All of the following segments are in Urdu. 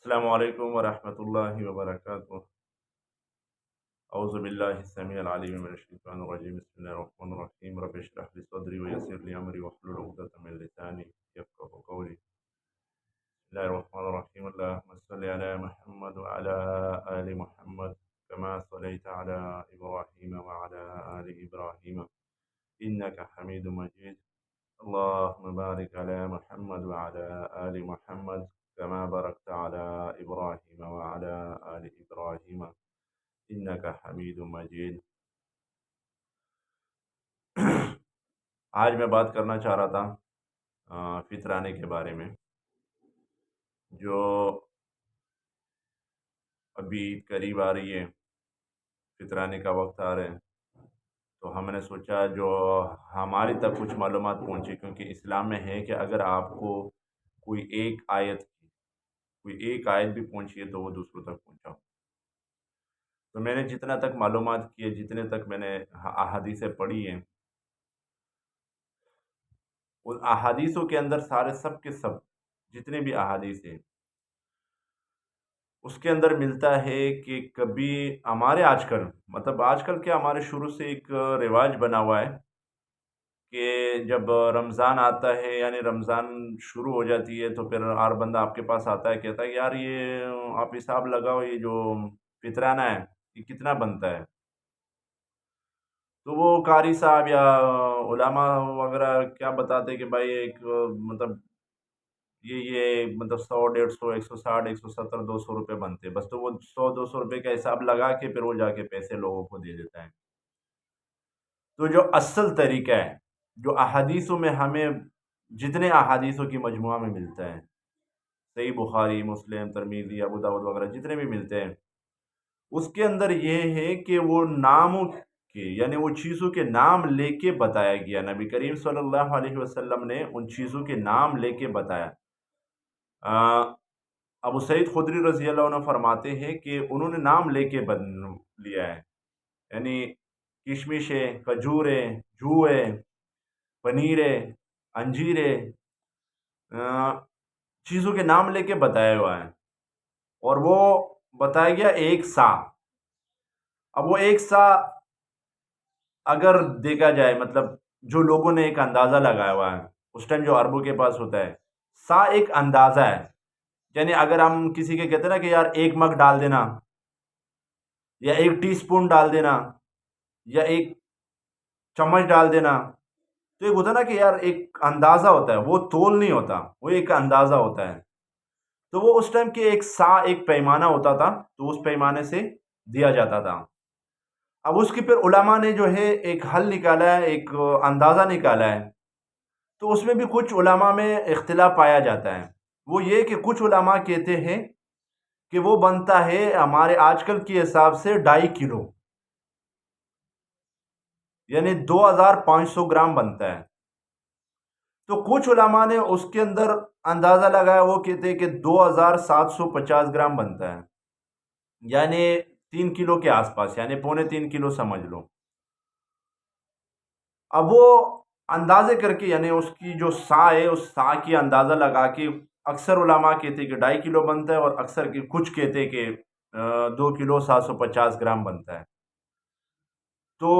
السلام علیکم ورحمۃ اللہ وبرکاتہ۔ اعوذ باللہ السمیع العلیم من الشیطان الرجیم، بسم اللہ الرحمن الرحیم، رب اشرح لی صدری ویسر لی امری واحلل عقدۃ من لسانی یفقهوا قولی۔ بسم اللہ الرحمن الرحیم، اللهم صل علی محمد وعلی آل محمد كما صلیت علی ابراہیم وعلی آل ابراہیم انک حمید مجید۔ اللهم بارك على محمد وعلى آل محمد كما باركت على إبراهيم وعلى آل إبراهيم إنك حميد مجيد۔ آج میں بات کرنا چاہ رہا تھا فطرانے کے بارے میں، جو ابھی قریب آ رہی ہے، فطرانے کا وقت آ رہا ہے، تو ہم نے سوچا جو ہماری تک کچھ معلومات پہنچی، کیونکہ اسلام میں ہے کہ اگر آپ کو کوئی ایک آیت بھی پہنچی ہے تو وہ دوسروں تک پہنچاؤ۔ تو میں نے جتنا تک معلومات کی ہے، جتنے تک میں نے احادیثیں پڑھی ہیں، ان احادیثوں کے اندر سب کے سب جتنے بھی احادیث ہیں، اس کے اندر ملتا ہے کہ کبھی ہمارے آج کل کیا، ہمارے شروع سے ایک رواج بنا ہوا ہے کہ جب رمضان آتا ہے، یعنی رمضان شروع ہو جاتی ہے، تو پھر ہر بندہ آپ کے پاس آتا ہے، کہتا ہے یار یہ آپ حساب لگاؤ، یہ جو فطرانہ ہے یہ کتنا بنتا ہے۔ تو وہ قاری صاحب یا علماء وغیرہ کیا بتاتے کہ بھائی ایک مطلب یہ مطلب 100 150 160 170 200 روپے بنتے، بس تو وہ 100 200 روپے کا حساب لگا کے پھر وہ جا کے پیسے لوگوں کو دے دیتا ہے۔ تو جو اصل طریقہ ہے، جو احادیثوں میں ہمیں جتنے احادیثوں کی مجموعہ میں ملتا ہے، صحیح بخاری، مسلم، ترمذی، ابو داؤد وغیرہ جتنے بھی ملتے ہیں، اس کے اندر یہ ہے کہ وہ ناموں کے، یعنی وہ چیزوں کے نام لے کے بتایا گیا۔ نبی کریم صلی اللہ علیہ وسلم نے ان چیزوں کے نام لے کے بتایا۔ ابو سعید خدری رضی اللہ عنہ فرماتے ہیں کہ انہوں نے نام لے کے لیا ہے، یعنی کشمش ہے، کھجور ہے، جو ہے، پنیر ہے، انجیر ہے، چیزوں کے نام لے کے بتایا ہوا ہے، اور وہ بتایا گیا ایک سا۔ اب وہ ایک سا اگر دیکھا جائے، مطلب جو لوگوں نے ایک اندازہ لگایا ہوا ہے اس ٹائم، جو عربوں کے پاس ہوتا ہے، سا ایک اندازہ ہے، یعنی اگر ہم کسی کے کہتے ہیں نا کہ یار 1 مگ ڈال دینا، یا 1 ٹی اسپون ڈال دینا، یا 1 چمچ ڈال دینا، تو ایک ہوتا ہے نا کہ یار ایک اندازہ ہوتا ہے، وہ تول نہیں ہوتا، وہ ایک اندازہ ہوتا ہے۔ تو وہ اس ٹائم کے ایک سا، ایک پیمانہ ہوتا تھا، تو اس پیمانے سے دیا جاتا تھا۔ اب اس کی پھر علماء نے جو ہے ایک حل نکالا ہے، ایک اندازہ نکالا ہے، تو اس میں بھی کچھ علماء میں اختلاف پایا جاتا ہے۔ وہ یہ کہ کچھ علماء کہتے ہیں کہ وہ بنتا ہے ہمارے آج کل کے حساب سے 2.5 کلو، یعنی 2500 گرام بنتا ہے۔ تو کچھ علماء نے اس کے اندر اندازہ لگایا، وہ کہتے ہیں کہ 2750 گرام بنتا ہے، یعنی 3 کلو کے آس پاس، یعنی 2.25 کلو سمجھ لو۔ اب وہ اندازے کر کے، یعنی اس کی جو سا ہے، اس سا کی اندازہ لگا کے، اکثر علماء کہتے ہیں کہ 2.5 کلو بنتا ہے، اور اکثر کچھ کہتے ہیں کہ 2 کلو 750 گرام بنتا ہے۔ تو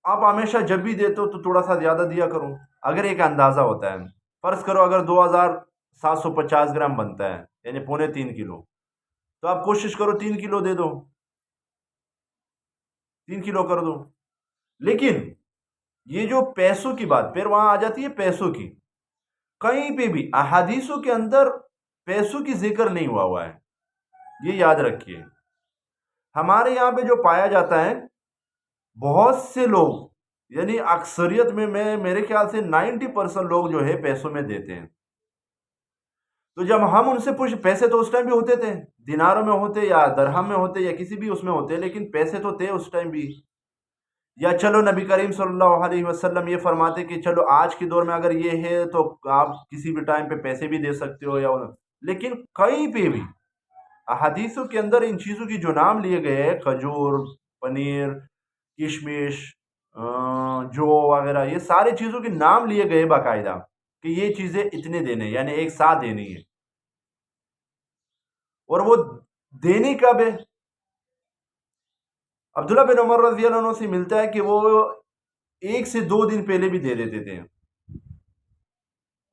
آپ ہمیشہ جب بھی دیتے ہو تو تھوڑا سا زیادہ دیا کرو، اگر ایک اندازہ ہوتا ہے۔ فرض کرو اگر 2750 گرام بنتا ہے، یعنی 3.25 کلو، تو آپ کوشش کرو 3 کلو دے دو، 3 کلو کر دو۔ لیکن یہ جو پیسوں کی بات پھر وہاں آ جاتی ہے، پیسوں کی کہیں پہ بھی احادیثوں کے اندر پیسوں کی ذکر نہیں ہوا ہے، یہ یاد رکھیے۔ ہمارے یہاں پہ جو پایا جاتا ہے، بہت سے لوگ، یعنی اکثریت میں میرے خیال سے 90% لوگ جو ہے پیسوں میں دیتے ہیں۔ تو جب ہم ان سے پوچھ، پیسے تو اس ٹائم بھی ہوتے تھے، دیناروں میں ہوتے یا درہم میں ہوتے یا کسی بھی اس میں ہوتے، لیکن پیسے تو تھے اس ٹائم بھی۔ یا چلو نبی کریم صلی اللہ علیہ وسلم یہ فرماتے کہ چلو آج کے دور میں اگر یہ ہے تو آپ کسی بھی ٹائم پہ پیسے بھی دے سکتے ہو، لیکن کہیں پہ بھی احادیثوں کے اندر ان چیزوں کی جو نام لیے گئے ہیں، کھجور، پنیر، کشمش، جو وغیرہ، یہ سارے چیزوں کے نام لیے گئے باقاعدہ کہ یہ چیزیں اتنے دینے، یعنی ایک ساتھ دینی ہے۔ اور وہ دینی کب ہے؟ عبداللہ بن عمر رضی اللہ عنہ سے ملتا ہے کہ وہ 1 سے 2 دن پہلے بھی دے دیتے تھے،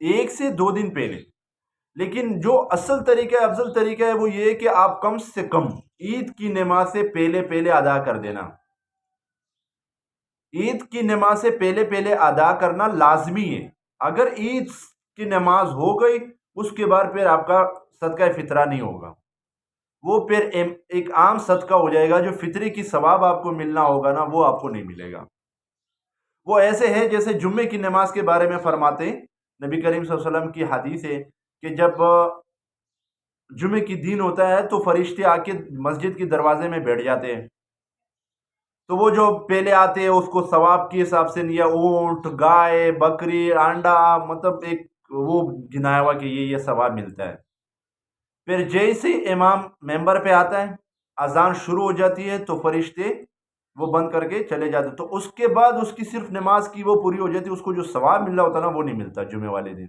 1 سے 2 دن پہلے۔ لیکن جو اصل طریقہ ہے، افضل طریقہ ہے، وہ یہ ہے کہ آپ کم سے کم عید کی نماز سے پہلے پہلے ادا کر دینا۔ عید کی نماز سے پہلے پہلے ادا کرنا لازمی ہے۔ اگر عید کی نماز ہو گئی، اس کے بعد پھر آپ کا صدقہ فطرہ نہیں ہوگا، وہ پھر ایک عام صدقہ ہو جائے گا۔ جو فطرے کی ثواب آپ کو ملنا ہوگا نا، وہ آپ کو نہیں ملے گا۔ وہ ایسے ہے جیسے جمعے کی نماز کے بارے میں فرماتے ہیں، نبی کریم صلی اللہ علیہ وسلم کی حدیث ہے کہ جب جمعے کی دن ہوتا ہے تو فرشتے آ کے مسجد کے دروازے میں بیٹھ جاتے ہیں، تو وہ جو پہلے آتے ہیں اس کو ثواب کے حساب سے لیا، اونٹ، گائے، بکری، انڈا، مطلب ایک وہ گنایا ہوا کہ یہ ثواب ملتا ہے۔ پھر جیسے امام ممبر پہ آتا ہے، اذان شروع ہو جاتی ہے تو فرشتے وہ بند کر کے چلے جاتے، تو اس کے بعد اس کی صرف نماز کی وہ پوری ہو جاتی، اس کو جو ثواب مل رہا ہوتا نا وہ نہیں ملتا جمعے والے دن۔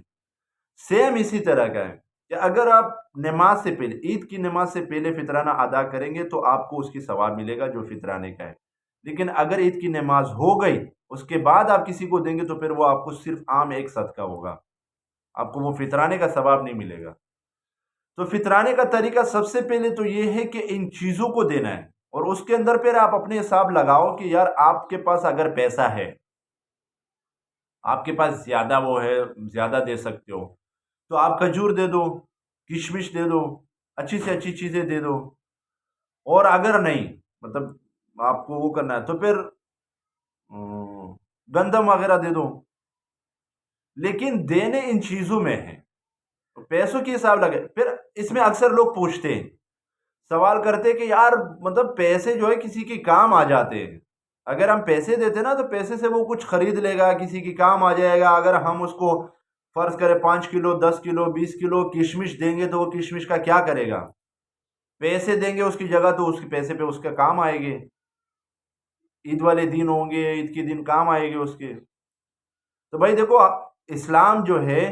سیم اسی طرح کا ہے کہ اگر آپ نماز سے پہلے، عید کی نماز سے پہلے فطرانہ ادا کریں گے تو آپ کو اس کی ثواب ملے گا جو فطرانے کا ہے۔ لیکن اگر عید کی نماز ہو گئی اس کے بعد آپ کسی کو دیں گے تو پھر وہ آپ کو صرف عام ایک صدقہ ہوگا، آپ کو وہ فطرانے کا ثواب نہیں ملے گا۔ تو فطرانے کا طریقہ سب سے پہلے تو یہ ہے کہ ان چیزوں کو دینا ہے، اور اس کے اندر پھر آپ اپنے حساب لگاؤ کہ یار آپ کے پاس اگر پیسہ ہے، آپ کے پاس زیادہ وہ ہے، زیادہ دے سکتے ہو، تو آپ کھجور دے دو، کشمش دے دو، اچھی سے اچھی چیزیں دے دو۔ اور اگر نہیں، مطلب آپ کو وہ کرنا ہے تو پھر گندم وغیرہ دے دو، لیکن دینے ان چیزوں میں ہے، پیسوں کی حساب لگے۔ پھر اس میں اکثر لوگ پوچھتے ہیں، سوال کرتے کہ یار مطلب پیسے جو ہے کسی کے کام آ جاتے ہیں، اگر ہم پیسے دیتے نا تو پیسے سے وہ کچھ خرید لے گا، کسی کے کام آ جائے گا۔ اگر ہم اس کو فرض کرے 5 کلو، 10 کلو، 20 کلو کشمش دیں گے تو وہ کشمش کا کیا کرے گا؟ پیسے دیں گے اس کی جگہ تو اس کے پیسے پہ اس کا کام آئے گے، عید والے دن ہوں گے، عید کے دن کام آئے گے اس کے۔ تو بھائی دیکھو، اسلام جو ہے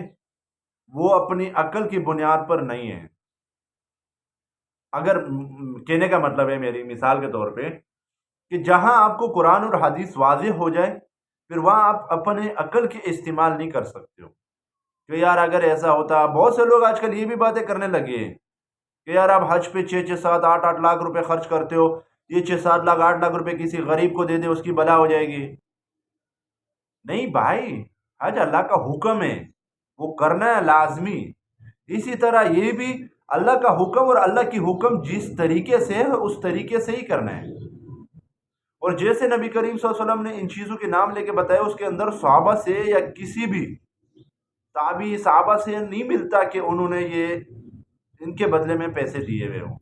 وہ اپنی عقل کی بنیاد پر نہیں ہے۔ اگر کہنے کا مطلب ہے میری مثال کے طور پہ کہ جہاں آپ کو قرآن اور حدیث واضح ہو جائے، پھر وہاں آپ اپنے عقل کے استعمال نہیں کر سکتے ہو کہ یار اگر ایسا ہوتا۔ بہت سے لوگ آج کل یہ بھی باتیں کرنے لگے ہیں کہ یار آپ حج پہ 6-7 8 8 لاکھ روپے خرچ کرتے ہو، یہ 6-7 لاکھ 8 لاکھ روپے کسی غریب کو دے دے، اس کی بلا ہو جائے گی۔ نہیں بھائی، حج اللہ کا حکم ہے، وہ کرنا ہے لازمی۔ اسی طرح یہ بھی اللہ کا حکم، اور اللہ کی حکم جس طریقے سے ہے اس طریقے سے ہی کرنا ہے۔ اور جیسے نبی کریم صلی اللہ علیہ وسلم نے ان چیزوں کے نام لے کے بتایا، اس کے اندر صحابہ سے یا کسی بھی تابعی صحابہ سے نہیں ملتا کہ انہوں نے یہ ان کے بدلے میں پیسے دیے ہوئے ہوں۔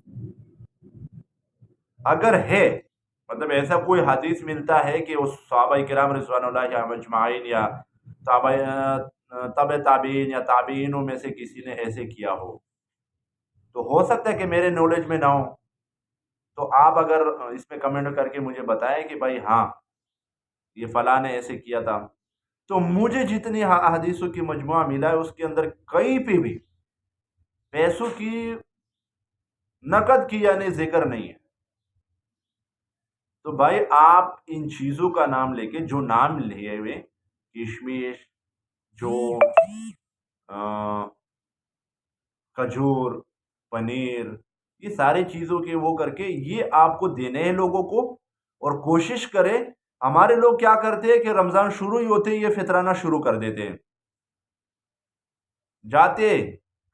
اگر ہے مطلب ایسا کوئی حدیث ملتا ہے کہ اس صحابہ کرام رضوان اللہ علیہم اجمعین یا تبع تابعین یا تابعینوں میں سے کسی نے ایسے کیا ہو، تو ہو سکتا ہے کہ میرے نالج میں نہ ہو، تو آپ اگر اس میں کمنٹ کر کے مجھے بتائیں کہ بھائی ہاں یہ فلاں نے ایسے کیا تھا، تو مجھے جتنی حدیثوں کی مجموعہ ملا ہے اس کے اندر کہیں پہ بھی پیسوں کی، نقد کی یعنی ذکر نہیں ہے۔ تو بھائی آپ ان چیزوں کا نام لے کے، جو نام لیے ہوئے کشمش، جو کھجور، پنیر، یہ ساری چیزوں کے وہ کر کے یہ آپ کو دینے ہیں لوگوں کو۔ اور کوشش کرے، ہمارے لوگ کیا کرتے ہیں کہ رمضان شروع ہی ہوتے ہی یہ فطرانہ شروع کر دیتے ہیں، جاتے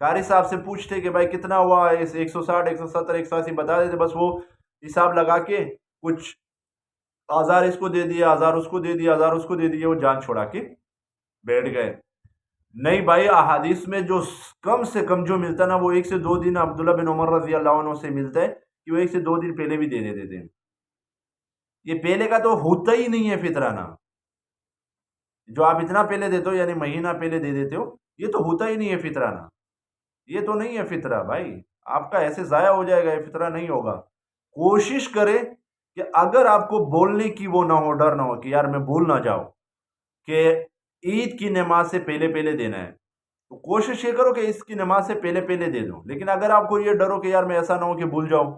قاری صاحب سے پوچھتے کہ بھائی کتنا ہوا، 160، 170، 180 بتا دیتے، بس وہ حساب لگا کے کچھ 1000 اس کو دے دیا، 1000 اس کو دے دیا، 1000 اس کو دے دیا، وہ جان چھوڑا کے بیٹھ گئے۔ نہیں بھائی، احادیث میں جو کم سے کم جو ملتا نا وہ 1 سے 2 دن، عبداللہ بن عمر رضی اللہ عنہ سے ملتا ہے کہ وہ 1 سے 2 دن پہلے بھی دے دیتے تھے۔ یہ پہلے کا تو ہوتا ہی نہیں ہے فطرانہ، جو آپ اتنا پہلے دیتے ہو یعنی مہینہ پہلے دے دیتے ہو، یہ تو ہوتا ہی نہیں ہے فطرانہ، یہ تو نہیں ہے فطرہ بھائی، آپ کا ایسے ضائع ہو جائے گا، یہ فطرہ نہیں ہوگا۔ کوشش کرے کہ اگر آپ کو بولنے کی وہ نہ ہو، ڈر نہ ہو کہ یار میں بھول نہ جاؤں کہ عید کی نماز سے پہلے پہلے دینا ہے، تو کوشش یہ کرو کہ اس کی نماز سے پہلے پہلے دے دو، لیکن اگر آپ کو یہ ڈرو کہ یار میں ایسا نہ ہو کہ بھول جاؤں،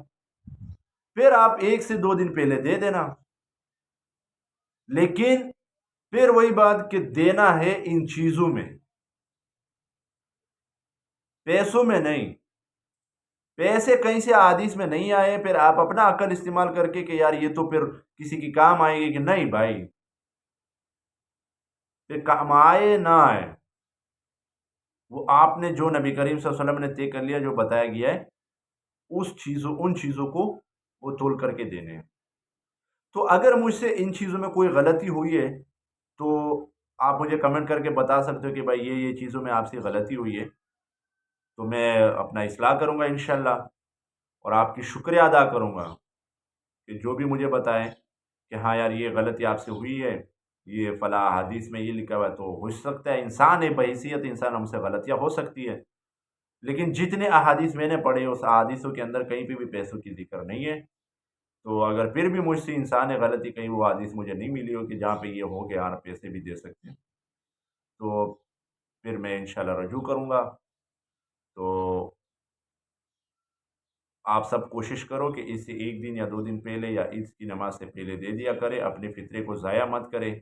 پھر آپ 1 سے 2 دن پہلے دے دینا، لیکن پھر وہی بات کہ دینا ہے ان چیزوں میں، پیسوں میں نہیں۔ پیسے کہیں سے حدیث میں نہیں آئے، پھر آپ اپنا عقل استعمال کر کے کہ یار یہ تو پھر کسی کی کام آئے گی، کہ نہیں بھائی، پھر کام آئے نہ آئے، وہ آپ نے جو نبی کریم صلی اللہ علیہ وسلم نے طے کر لیا، جو بتایا گیا ہے، ان چیزوں کو وہ تول کر کے دینے ہیں۔ تو اگر مجھ سے ان چیزوں میں کوئی غلطی ہوئی ہے تو آپ مجھے کمنٹ کر کے بتا سکتے ہو کہ بھائی یہ چیزوں میں آپ سے غلطی ہوئی ہے، تو میں اپنا اصلاح کروں گا انشاءاللہ، اور آپ کی شکریہ ادا کروں گا کہ جو بھی مجھے بتائیں کہ ہاں یار یہ غلطی آپ سے ہوئی ہے، یہ فلاں حدیث میں یہ لکھا ہوا ہے، تو ہو سکتا ہے انسان ہے، بحیثیت انسان ہم سے غلطیاں ہو سکتی ہے، لیکن جتنے احادیث میں نے پڑھے اس احادیثوں کے اندر کہیں پہ بھی پیسوں کی ذکر نہیں ہے۔ تو اگر پھر بھی مجھ سے انسان ہے غلطی، کہیں وہ حدیث مجھے نہیں ملی ہو کہ جہاں پہ یہ ہو کہ یار پیسے بھی دے سکتے ہیں، تو پھر میں انشاءاللہ رجوع کروں گا۔ تو آپ سب کوشش کرو کہ اس سے 1 دن یا 2 دن پہلے یا عید کی نماز سے پہلے دے دیا کرے، اپنے فطرے کو ضائع مت کرے۔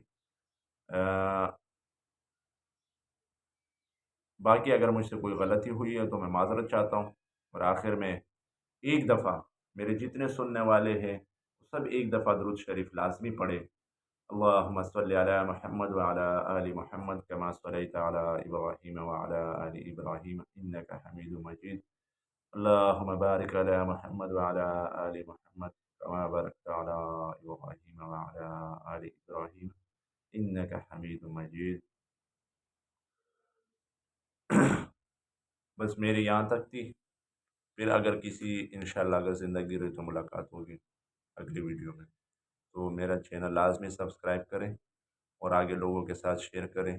باقی اگر مجھ سے کوئی غلطی ہوئی ہے تو میں معذرت چاہتا ہوں، اور آخر میں ایک دفعہ میرے جتنے سننے والے ہیں سب ایک دفعہ درود شریف لازمی پڑھے۔ اللہم صلی علی محمد وعلی آل محمد کما صلیت علی ابراہیم وعلی آل ابراہیم انک حمید مجید۔ اللہم بارک علی محمد وعلی آل محمد کما بارکت علی ابراہیم وعلی آل ابراہیم انک حمید مجید۔ بس میری یہاں تک تھی، پھر اگر کسی انشاءاللہ اگر زندگی رہی تو ملاقات ہوگی اگلی ویڈیو میں۔ تو میرا چینل لازمی سبسکرائب کریں اور آگے لوگوں کے ساتھ شیئر کریں۔